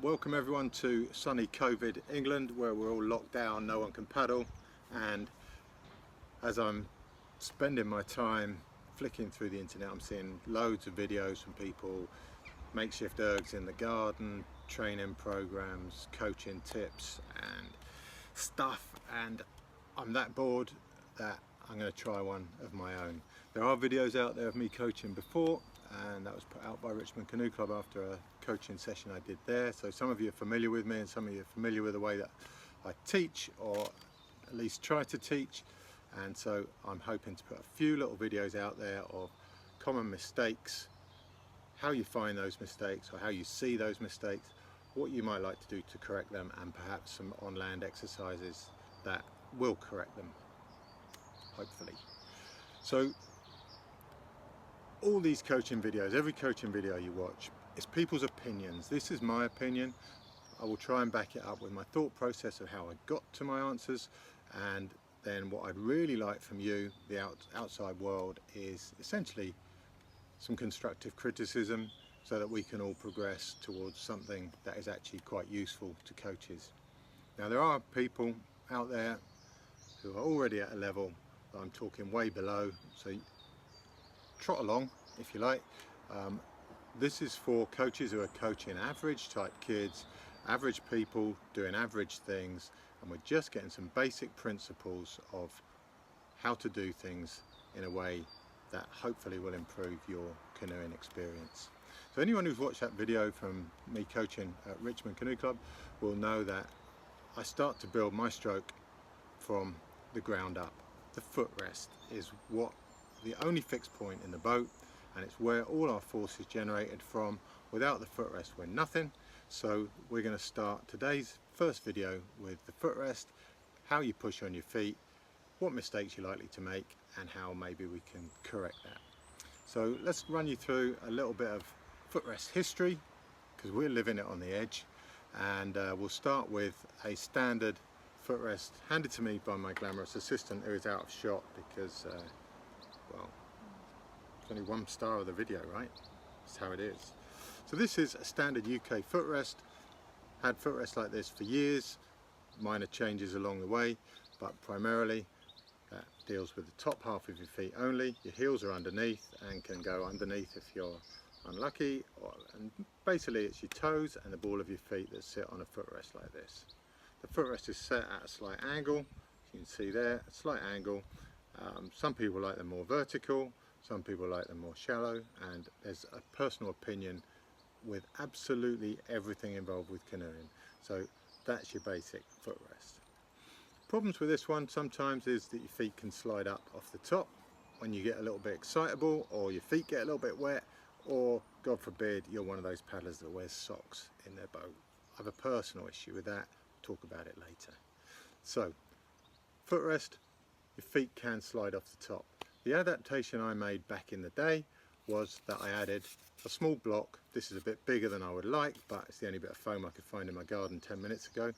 Welcome everyone to sunny COVID England, where we're all locked down, no one can paddle, and as I'm spending my time flicking through the internet, I'm seeing loads of videos from people, makeshift ergs in the garden, training programs, coaching tips and stuff, and I'm that bored that I'm going to try one of my own. There are videos out there of me coaching before, and that was put out by Richmond Canoe Club after a coaching session I did there. So some of you are familiar with me and some of you are familiar with the way that I teach, or at least try to teach. And so I'm hoping to put a few little videos out there of common mistakes, how you find those mistakes or how you see those mistakes, what you might like to do to correct them, and perhaps some on-land exercises that will correct them, hopefully. So all these coaching videos, every coaching video you watch, it's people's opinions. This is my opinion. I will try and back it up with my thought process of how I got to my answers, and then what I'd really like from you, the outside world, is essentially some constructive criticism so that we can all progress towards something that is actually quite useful to coaches. Now, there are people out there who are already at a level that I'm talking way below, so trot along if you like. This is for coaches who are coaching average type kids, average people doing average things, and we're just getting some basic principles of how to do things in a way that hopefully will improve your canoeing experience. So anyone who's watched that video from me coaching at Richmond Canoe Club will know that I start to build my stroke from the ground up. The footrest is the only fixed point in the boat, and it's where all our force is generated from. Without the footrest we're nothing. So we're going to start today's first video with the footrest, how you push on your feet, what mistakes you're likely to make, and how maybe we can correct that. So let's run you through a little bit of footrest history, because we're living it on the edge, and we'll start with a standard footrest handed to me by my glamorous assistant, who is out of shot because well, it's only one star of the video, right? That's how it is. So this is a standard UK footrest. Had footrests like this for years, minor changes along the way, but primarily that deals with the top half of your feet only. Your heels are underneath and can go underneath if you're unlucky, and basically it's your toes and the ball of your feet that sit on a footrest like this. The footrest is set at a slight angle, you can see there, a slight angle. Some people like them more vertical, some people like them more shallow, and there's a personal opinion with absolutely everything involved with canoeing. So that's your basic footrest. Problems with this one sometimes is that your feet can slide up off the top when you get a little bit excitable, or your feet get a little bit wet, or God forbid you're one of those paddlers that wears socks in their boat. I have a personal issue with that, talk about it later. So footrest, your feet can slide off the top. The adaptation I made back in the day was that I added a small block. This is a bit bigger than I would like, but it's the only bit of foam I could find in my garden 10 minutes ago,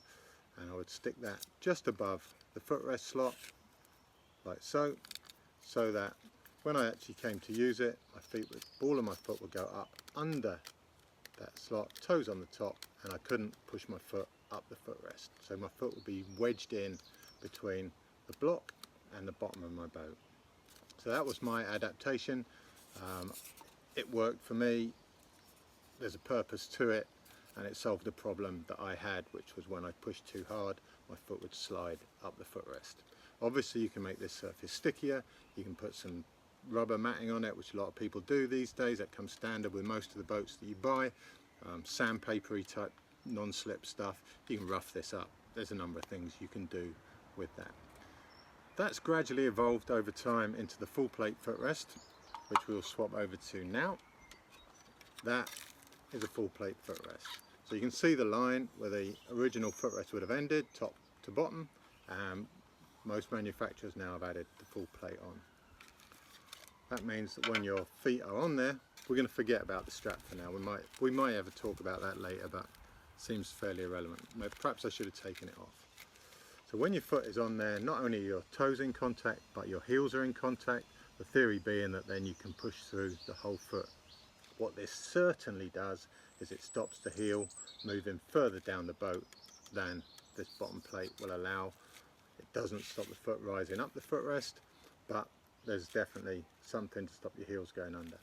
and I would stick that just above the footrest slot like so, so that when I actually came to use it, the ball of my foot would go up under that slot, toes on the top, and I couldn't push my foot up the footrest. So my foot would be wedged in between the block and the bottom of my boat. So that was my adaptation. It worked for me. There's a purpose to it, and it solved a problem that I had, which was when I pushed too hard, my foot would slide up the footrest. Obviously you can make this surface stickier, you can put some rubber matting on it, which a lot of people do these days. That comes standard with most of the boats that you buy. Sandpapery type non-slip stuff. You can rough this up. There's a number of things you can do with that. That's gradually evolved over time into the full plate footrest, which we'll swap over to now. That is a full plate footrest. So you can see the line where the original footrest would have ended, top to bottom. Most manufacturers now have added the full plate on. That means that when your feet are on there, we're going to forget about the strap for now. We might ever talk about that later, but it seems fairly irrelevant. Perhaps I should have taken it off. So when your foot is on there, not only are your toes in contact, but your heels are in contact. The theory being that then you can push through the whole foot What this certainly does is it stops the heel moving further down the boat than this bottom plate will allow. It doesn't stop the foot rising up the footrest, but there's definitely something to stop your heels going under.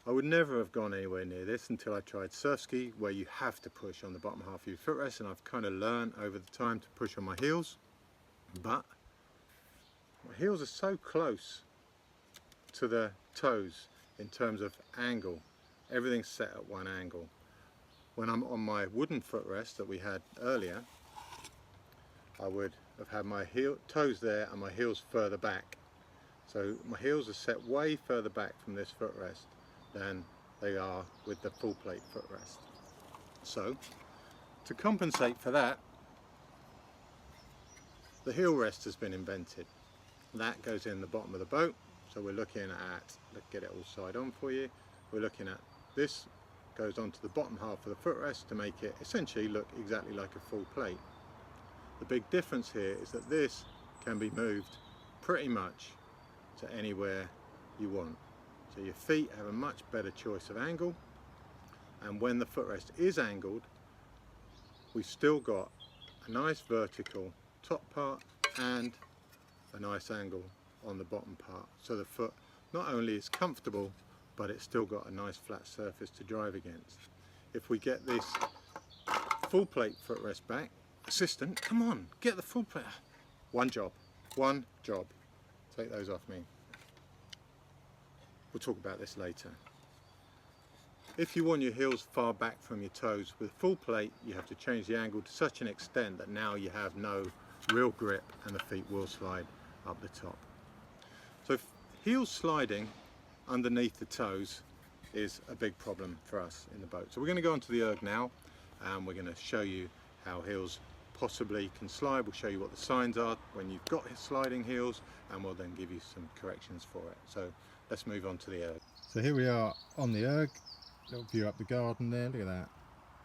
I would never have gone anywhere near this until I tried surf ski, where you have to push on the bottom half of your footrest, and I've kind of learned over the time to push on my heels, but my heels are so close to the toes in terms of angle. Everything's set at one angle. When I'm on my wooden footrest that we had earlier, I would have had my toes there and my heels further back. So my heels are set way further back from this footrest than they are with the full plate footrest. So to compensate for that, the heel rest has been invented. That goes in the bottom of the boat. So we're looking at, let's get it all side on for you. We're looking at this goes onto the bottom half of the footrest to make it essentially look exactly like a full plate. The big difference here is that this can be moved pretty much to anywhere you want. So your feet have a much better choice of angle, and when the footrest is angled, we've still got a nice vertical top part and a nice angle on the bottom part. So the foot not only is comfortable, but it's still got a nice flat surface to drive against. If we get this full plate footrest back, assistant, come on, get the full plate. One job. Take those off me. We'll talk about this later. If you want your heels far back from your toes, with full plate you have to change the angle to such an extent that now you have no real grip and the feet will slide up the top. So heels sliding underneath the toes is a big problem for us in the boat. So we're going to go onto the erg now, and we're going to show you how heels possibly can slide. We'll show you what the signs are when you've got sliding heels, and we'll then give you some corrections for it. So let's move on to the erg. So here we are on the erg. Little view up the garden there, look at that.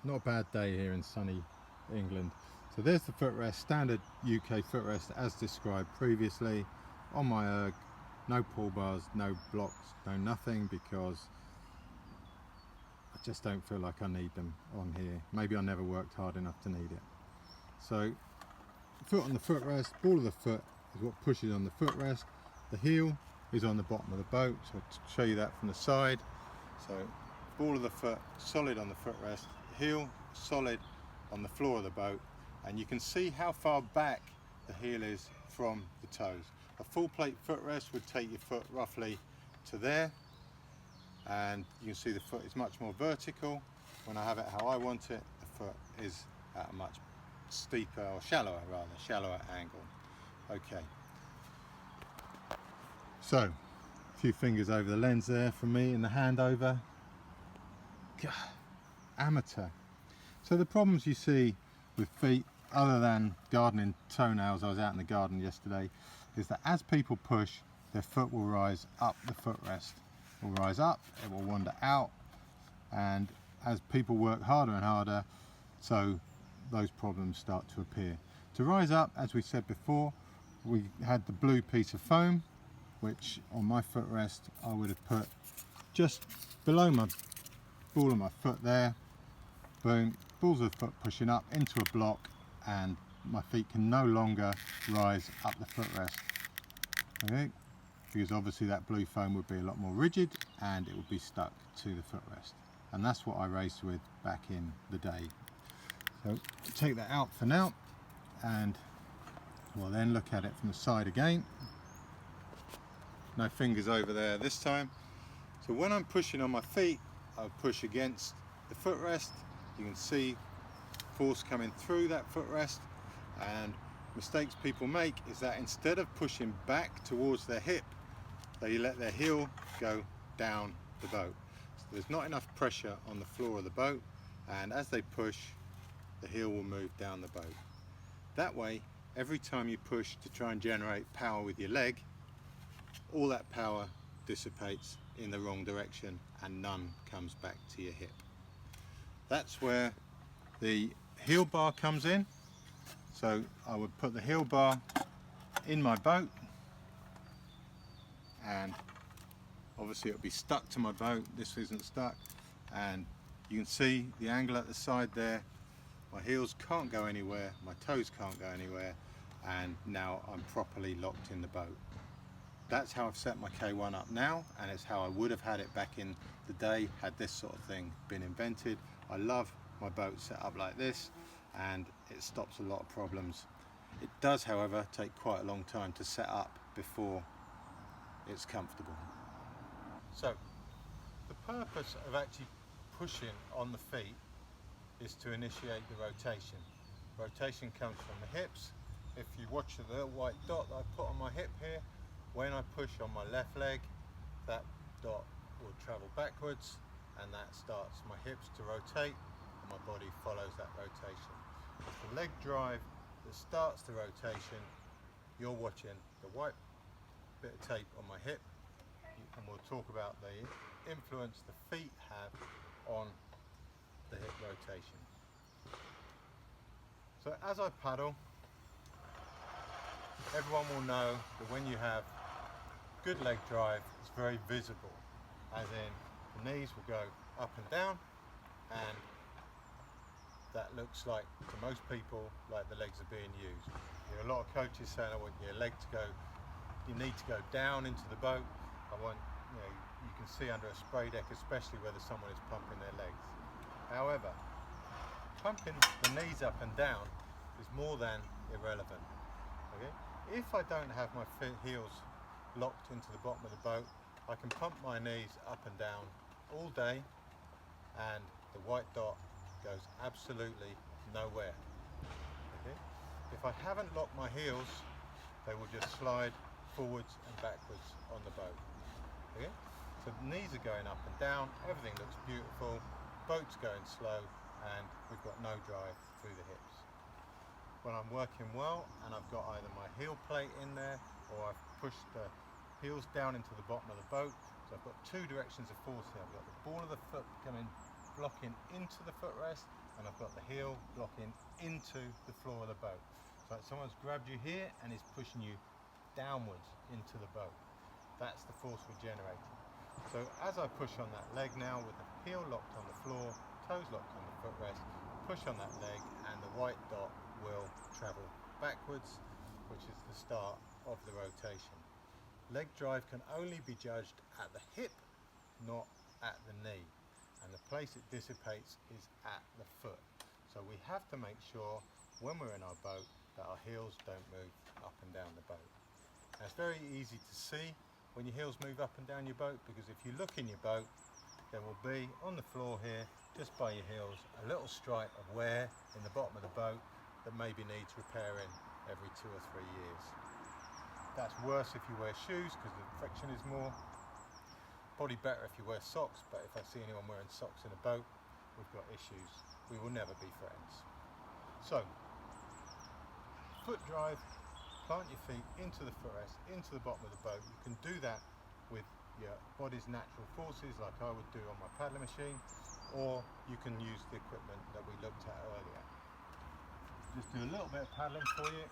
Not a bad day here in sunny England. So there's the footrest, standard UK footrest as described previously. On my erg, no pull bars, no blocks, no nothing, because I just don't feel like I need them on here. Maybe I never worked hard enough to need it. So foot on the footrest, ball of the foot is what pushes on the footrest. The heel is on the bottom of the boat, so I'll show you that from the side. So ball of the foot solid on the footrest, heel solid on the floor of the boat, and you can see how far back the heel is from the toes. A full plate footrest would take your foot roughly to there, and you can see the foot is much more vertical. When I have it how I want it, the foot is at a much steeper, or shallower angle. Okay, so a few fingers over the lens there from me in the handover. God, amateur. So the problems you see with feet, other than gardening toenails, I was out in the garden yesterday, is that as people push, their foot will rise up the footrest. It will rise up, it will wander out, and as people work harder and harder, so those problems start to appear. To rise up, as we said before, we had the blue piece of foam, which on my footrest I would have put just below my ball of my foot there. Boom, balls of the foot pushing up into a block, and my feet can no longer rise up the footrest. Okay, because obviously that blue foam would be a lot more rigid and it would be stuck to the footrest, and that's what I raced with back in the day. So take that out for now, and we'll then look at it from the side again. No fingers over there this time. So when I'm pushing on my feet, I'll push against the footrest. You can see force coming through that footrest, and mistakes people make is that instead of pushing back towards their hip, they let their heel go down the boat. So there's not enough pressure on the floor of the boat, and as they push, the heel will move down the boat. That way, every time you push to try and generate power with your leg, all that power dissipates in the wrong direction and none comes back to your hip. That's where the heel bar comes in. So I would put the heel bar in my boat and obviously it'll be stuck to my boat. This isn't stuck, and you can see the angle at the side there. My heels can't go anywhere, my toes can't go anywhere, and now I'm properly locked in the boat. That's how I've set my K1 up now, and it's how I would have had it back in the day had this sort of thing been invented. I love my boat set up like this, and it stops a lot of problems. It does, however, take quite a long time to set up before it's comfortable. So the purpose of actually pushing on the feet is to initiate the rotation. Rotation comes from the hips. If you watch the little white dot that I put on my hip here, when I push on my left leg, that dot will travel backwards, and that starts my hips to rotate, and my body follows that rotation. It's the leg drive that starts the rotation. You're watching the white bit of tape on my hip, and we'll talk about the influence the feet have on the hip rotation. So as I paddle, everyone will know that when you have good leg drive, it's very visible, as in the knees will go up and down, and that looks like, to most people, like the legs are being used. You hear a lot of coaches saying, I want your leg to go, you need to go down into the boat. I want, you can see under a spray deck, especially whether someone is pumping their legs. However, pumping the knees up and down is more than irrelevant. Okay? If I don't have my heels locked into the bottom of the boat, I can pump my knees up and down all day, and the white dot goes absolutely nowhere. Okay? If I haven't locked my heels, they will just slide forwards and backwards on the boat. Okay? So the knees are going up and down, everything looks beautiful, boat's going slow, and we've got no drive through the hips. When I'm working well and I've got either my heel plate in there, or I've pushed the heels down into the bottom of the boat, so I've got two directions of force here. I've got the ball of the foot blocking into the footrest, and I've got the heel blocking into the floor of the boat. So like someone's grabbed you here and is pushing you downwards into the boat. That's the force we're generating. So as I push on that leg now with the heel locked on the floor, toes locked on the footrest, push on that leg, and the white dot will travel backwards, which is the start of the rotation. Leg drive can only be judged at the hip, not at the knee, and the place it dissipates is at the foot. So we have to make sure when we're in our boat that our heels don't move up and down the boat. Now, it's very easy to see when your heels move up and down your boat, because if you look in your boat, there will be on the floor here, just by your heels, a little stripe of wear in the bottom of the boat that maybe needs repairing every 2 or 3 years. That's worse if you wear shoes, because the friction is more. Probably better if you wear socks, but if I see anyone wearing socks in a boat, we've got issues. We will never be friends. So, foot drive, plant your feet into the footrest, into the bottom of the boat. You can do that with your body's natural forces, like I would do on my paddling machine, or you can use the equipment that we looked at earlier. Just do a little bit of paddling for you.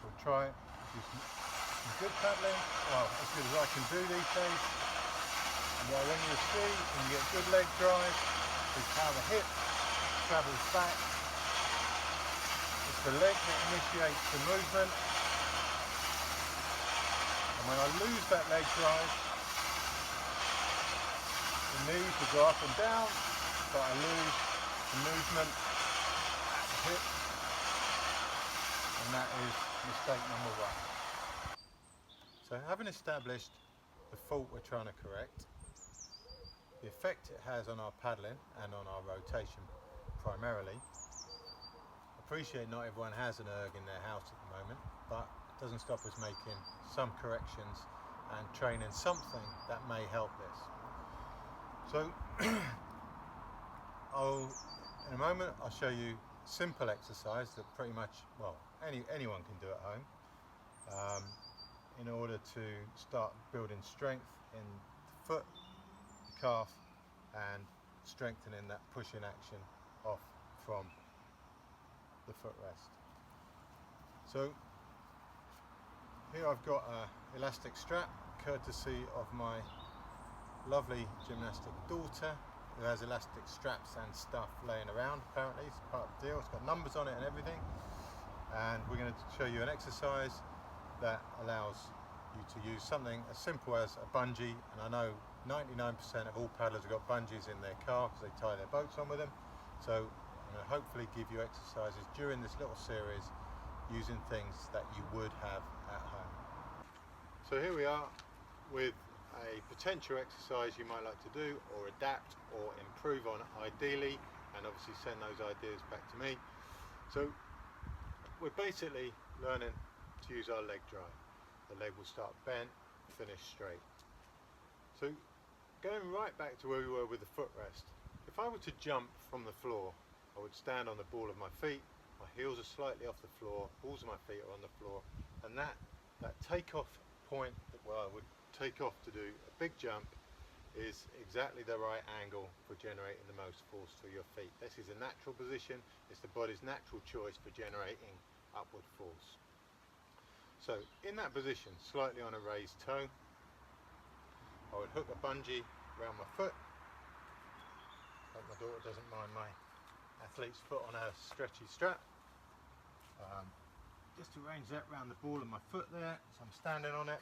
We'll try do some good paddling, well, as good as I can do these days. And when you see and you get good leg drive, it's how the hip travels back. It's the leg that initiates the movement. And when I lose that leg drive, the knees will go up and down, but I lose the movement at the hip. And that is mistake number 1. So having established the fault we're trying to correct, the effect it has on our paddling and on our rotation primarily. Appreciate not everyone has an erg in their house at the moment, but it doesn't stop us making some corrections and training something that may help this. So in a moment I'll show you a simple exercise that pretty much, well, anyone can do at home in order to start building strength in the foot, the calf, and strengthening that pushing action off from the footrest. So Here I've got an elastic strap, courtesy of my lovely gymnastic daughter, who has elastic straps and stuff laying around. Apparently it's part of the deal. It's got numbers on it and everything, and we're going to show you an exercise that allows you to use something as simple as a bungee. And I know 99% of all paddlers have got bungees in their car because they tie their boats on with them. So I'm going to hopefully give you exercises during this little series using things that you would have at home. So here we are with a potential exercise you might like to do or adapt or improve on ideally, and obviously send those ideas back to me. So we're basically learning to use our leg drive. The leg will start bent, finish straight. So going right back to where we were with the footrest, if I were to jump from the floor, I would stand on the ball of my feet, my heels are slightly off the floor, balls of my feet are on the floor, and that takeoff point where I would take off to do a big jump is exactly the right angle for generating the most force through your feet. This is a natural position, it's the body's natural choice for generating upward force. So in that position, slightly on a raised toe, I would hook a bungee around my foot. Hope my daughter doesn't mind my athlete's foot on a stretchy strap. Just arrange that around the ball of my foot there, so I'm standing on it,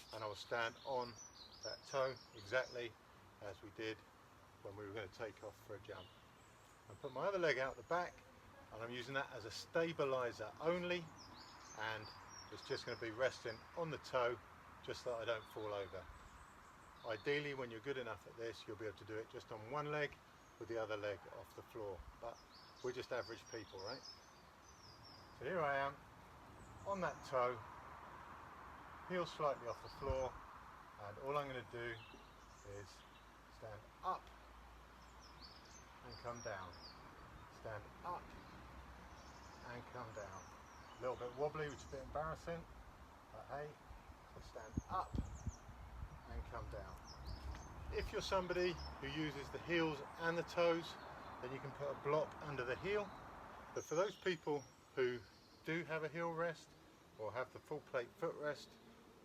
and I will stand on that toe exactly as we did when we were going to take off for a jump. I put my other leg out the back, and I'm using that as a stabilizer only, and it's just going to be resting on the toe just so that I don't fall over. Ideally, when you're good enough at this, you'll be able to do it just on one leg with the other leg off the floor, but we're just average people, right? So here I am on that toe, heel slightly off the floor, and all I'm going to do is stand up and come down, stand up and come down. A little bit wobbly, which is a bit embarrassing, but hey, so stand up and come down. If you're somebody who uses the heels and the toes, then you can put a block under the heel. But for those people who do have a heel rest or have the full plate footrest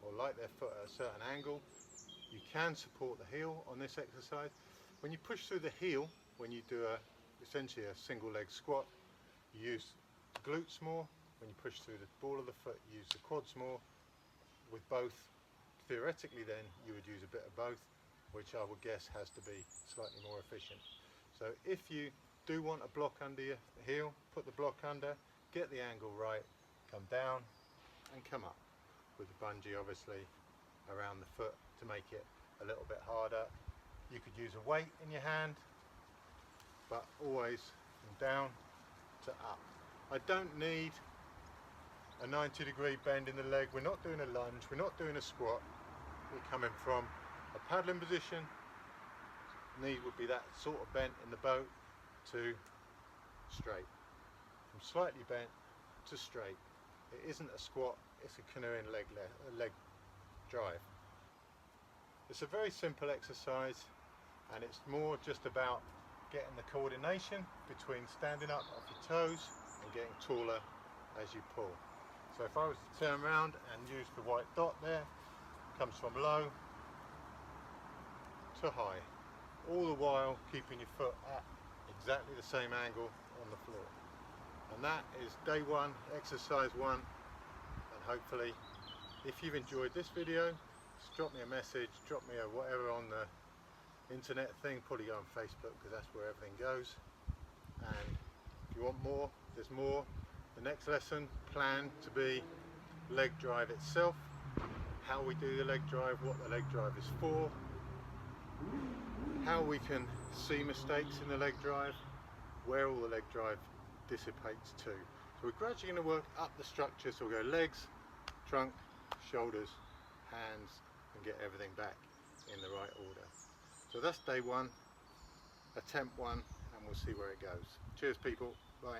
or like their foot at a certain angle, you can support the heel on this exercise. When you push through the heel, when you do essentially a single leg squat, you use the glutes more. When you push through the ball of the foot, you use the quads more. With both, theoretically then, you would use a bit of both, which I would guess has to be slightly more efficient. So if you do want a block under your heel, put the block under, get the angle right, come down and come up, with the bungee obviously around the foot to make it a little bit harder. You could use a weight in your hand, but always from down to up. I don't need a 90-degree bend in the leg. We're not doing a lunge, we're not doing a squat. We're coming from a paddling position, knee would be that sort of bent in the boat, to straight. From slightly bent to straight. It isn't a squat, it's a canoeing leg drive. It's a very simple exercise, and it's more just about getting the coordination between standing up off your toes and getting taller as you pull. So if I was to turn around and use the white dot there, comes from low to high, all the while keeping your foot at exactly the same angle on the floor. And that is day one, exercise one, and hopefully if you've enjoyed this video, just drop me a message, drop me a whatever on the internet thing, probably go on Facebook because that's where everything goes. And if you want more, there's more. The next lesson planned to be leg drive itself, how we do the leg drive, what the leg drive is for, how we can see mistakes in the leg drive, where all the leg drive dissipates to. So we're gradually going to work up the structure, so we'll go legs, trunk, shoulders, hands, and get everything back in the right order. So that's day one, attempt one, and we'll see where it goes. Cheers people, bye.